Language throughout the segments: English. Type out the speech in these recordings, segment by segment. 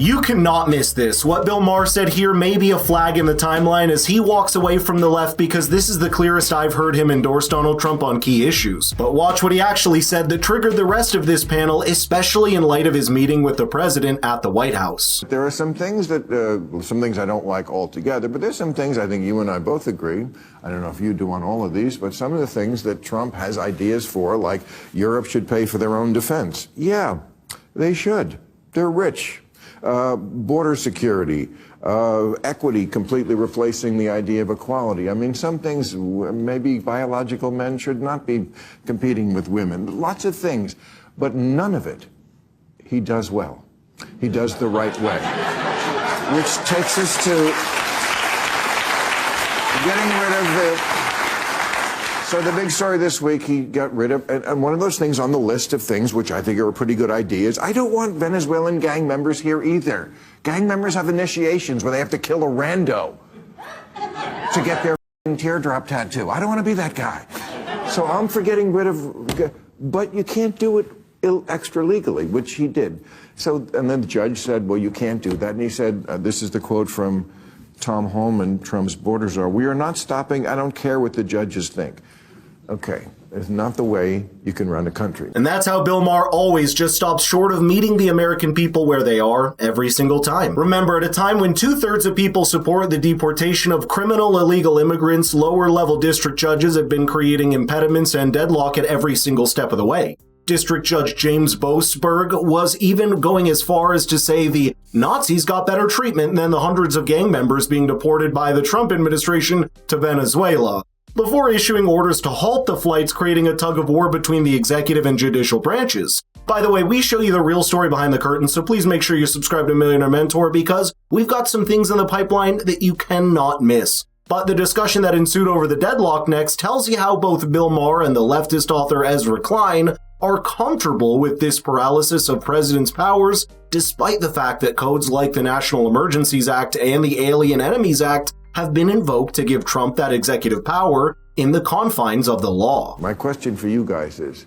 You cannot miss this. What Bill Maher said here may be a flag in the timeline as he walks away from the left because this is the clearest I've heard him endorse Donald Trump on key issues. But watch what he actually said that triggered the rest of this panel, especially in light of his meeting with the president at the White House. There are some things I don't like altogether, but there's some things I think you and I both agree. I don't know if you do on all of these, but some of the things that Trump has ideas for, like Europe should pay for their own defense. Yeah, they should. They're rich. Border security, equity, completely replacing the idea of equality. I mean, some things, maybe biological men should not be competing with women. Lots of things, but none of it he does well. He does the right way. Which takes us to getting rid of the... So the big story this week, he got rid of, and one of those things on the list of things which I think are pretty good ideas, I don't want Venezuelan gang members here either. Gang members have initiations where they have to kill a rando to get their teardrop tattoo. I don't want to be that guy. So I'm for getting rid of, but you can't do it extra legally, which he did. So, and then the judge said, well, you can't do that. And he said, this is the quote from Tom Homan, Trump's border czar, we are not stopping, I don't care what the judges think. Okay, it's not the way you can run a country. And that's how Bill Maher always just stops short of meeting the American people where they are every single time. Remember, at a time when 2/3 of people support the deportation of criminal illegal immigrants, lower-level district judges have been creating impediments and deadlock at every single step of the way. District Judge James Boasberg was even going as far as to say the Nazis got better treatment than the hundreds of gang members being deported by the Trump administration to Venezuela, before issuing orders to halt the flights, creating a tug-of-war between the executive and judicial branches. By the way, we show you the real story behind the curtain, so please make sure you subscribe to Millionaire Mentor because we've got some things in the pipeline that you cannot miss. But the discussion that ensued over the deadlock next tells you how both Bill Maher and the leftist author Ezra Klein are comfortable with this paralysis of president's powers, despite the fact that codes like the National Emergencies Act and the Alien Enemies Act have been invoked to give Trump that executive power in the confines of the law. My question for you guys is,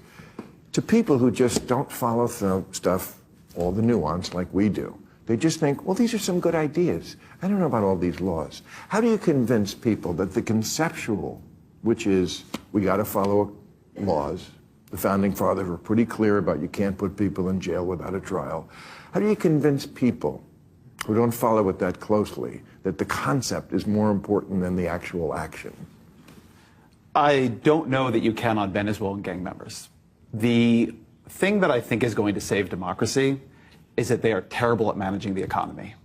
to people who just don't follow stuff, all the nuance like we do, they just think, well, these are some good ideas. I don't know about all these laws. How do you convince people that the conceptual, which is we got to follow laws, the founding fathers were pretty clear about you can't put people in jail without a trial. How do you convince people who don't follow it that closely that the concept is more important than the actual action? I don't know that you can on Venezuelan gang members. The thing that I think is going to save democracy is that they are terrible at managing the economy.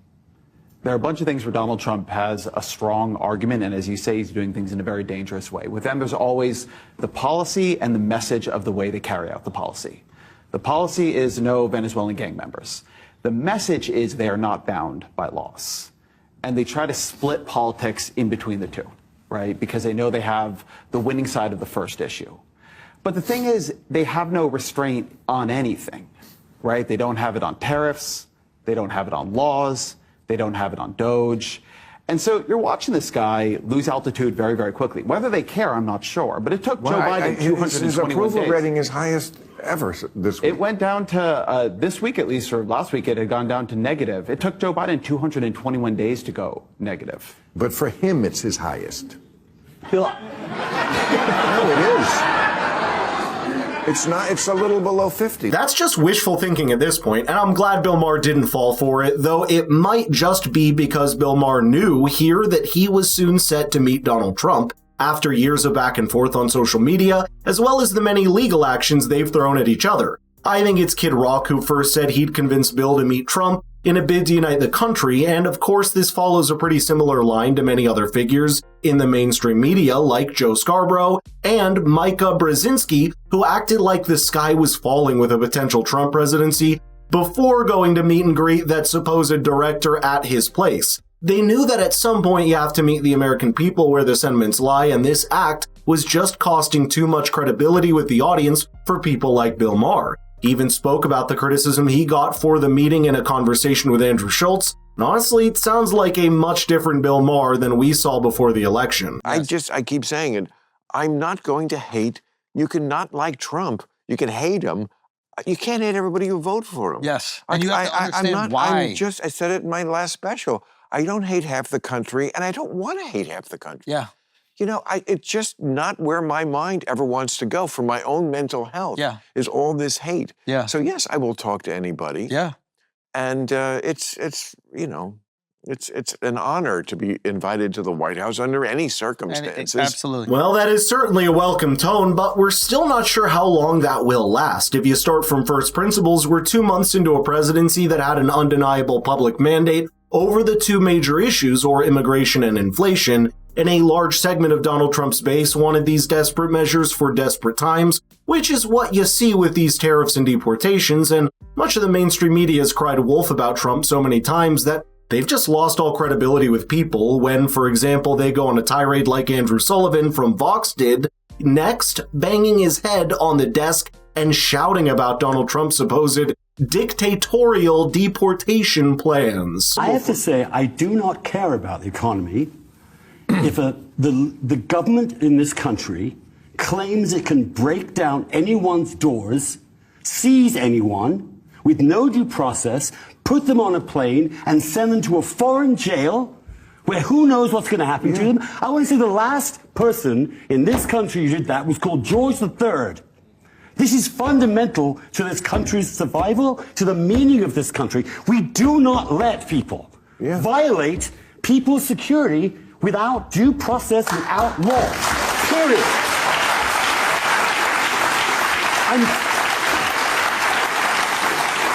There are a bunch of things where Donald Trump has a strong argument, and as you say, he's doing things in a very dangerous way. With them, there's always the policy and the message of the way they carry out the policy. The policy is no Venezuelan gang members. The message is they are not bound by laws. And they try to split politics in between the two, right? Because they know they have the winning side of the first issue. But the thing is, they have no restraint on anything, right? They don't have it on tariffs. They don't have it on laws. They don't have it on Doge. And so you're watching this guy lose altitude very, very quickly. Whether they care, I'm not sure. But it took Joe Biden 221 days. His approval rating is highest ever this week. It went down to, this week at least, or last week, it had gone down to negative. It took Joe Biden 221 days to go negative. But for him, it's his highest. Bill, No, it is. It's not, it's a little below 50. That's just wishful thinking at this point, and I'm glad Bill Maher didn't fall for it, though it might just be because Bill Maher knew here that he was soon set to meet Donald Trump after years of back and forth on social media, as well as the many legal actions they've thrown at each other. I think it's Kid Rock who first said he'd convince Bill to meet Trump in a bid to unite the country, and of course this follows a pretty similar line to many other figures in the mainstream media like Joe Scarborough and Micah Brzezinski, who acted like the sky was falling with a potential Trump presidency before going to meet and greet that supposed director at his place. They knew that at some point you have to meet the American people where the sentiments lie, and this act was just costing too much credibility with the audience for people like Bill Maher. He even spoke about the criticism he got for the meeting in a conversation with Andrew Schultz. And honestly, it sounds like a much different Bill Maher than we saw before the election. I keep saying it. I'm not going to hate. You can not like Trump. You can hate him. You can't hate everybody who vote for him. Yes, and you have to understand why. I said it in my last special. I don't hate half the country, and I don't want to hate half the country. Yeah. It's just not where my mind ever wants to go for my own mental health. Yeah. Is all this hate. Yeah. So yes, I will talk to anybody. Yeah. And it's an honor to be invited to the White House under any circumstances. Absolutely. Well, that is certainly a welcome tone, but we're still not sure how long that will last. If you start from first principles, we're 2 months into a presidency that had an undeniable public mandate over the two major issues, or immigration and inflation, and a large segment of Donald Trump's base wanted these desperate measures for desperate times, which is what you see with these tariffs and deportations, and much of the mainstream media has cried wolf about Trump so many times that they've just lost all credibility with people when, for example, they go on a tirade like Andrew Sullivan from Vox did, next banging his head on the desk and shouting about Donald Trump's supposed dictatorial deportation plans. I have to say, I do not care about the economy if the government in this country claims it can break down anyone's doors, seize anyone with no due process, put them on a plane and send them to a foreign jail where who knows what's going to happen to them. I want to say the last person in this country who did that was called George III. This is fundamental to this country's survival, to the meaning of this country. We do not let people violate people's security without due process, without law. Period.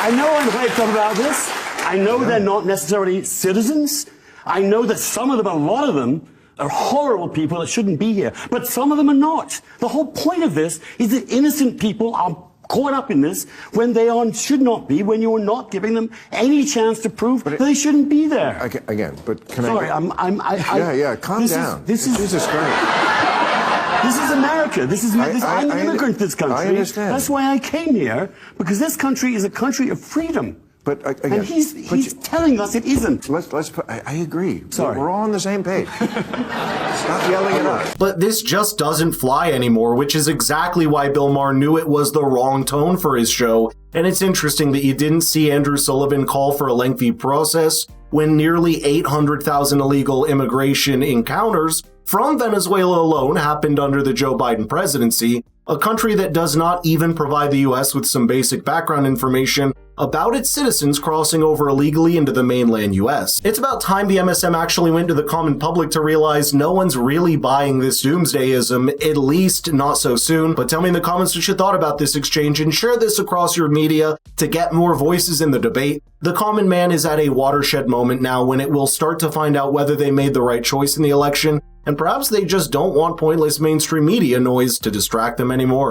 I know I'm hyped up about this. I know they're not necessarily citizens. I know that some of them, a lot of them, are horrible people that shouldn't be here. But some of them are not. The whole point of this is that innocent people are caught up in this when they should not be, when you are not giving them any chance to prove that they shouldn't be there. Again, but can Sorry, calm down. Jesus Christ. This is America. I'm an immigrant to this country. I understand. That's why I came here, because this country is a country of freedom. But again, and he's telling us it isn't. I agree. Sorry. We're all on the same page. Stop yelling at us. But this just doesn't fly anymore, which is exactly why Bill Maher knew it was the wrong tone for his show. And it's interesting that you didn't see Andrew Sullivan call for a lengthy process when nearly 800,000 illegal immigration encounters from Venezuela alone happened under the Joe Biden presidency, a country that does not even provide the U.S. with some basic background information about its citizens crossing over illegally into the mainland U.S. It's about time the MSM actually went to the common public to realize no one's really buying this doomsdayism, at least not so soon. But tell me in the comments what you thought about this exchange and share this across your media to get more voices in the debate. The common man is at a watershed moment now when it will start to find out whether they made the right choice in the election, and perhaps they just don't want pointless mainstream media noise to distract them anymore.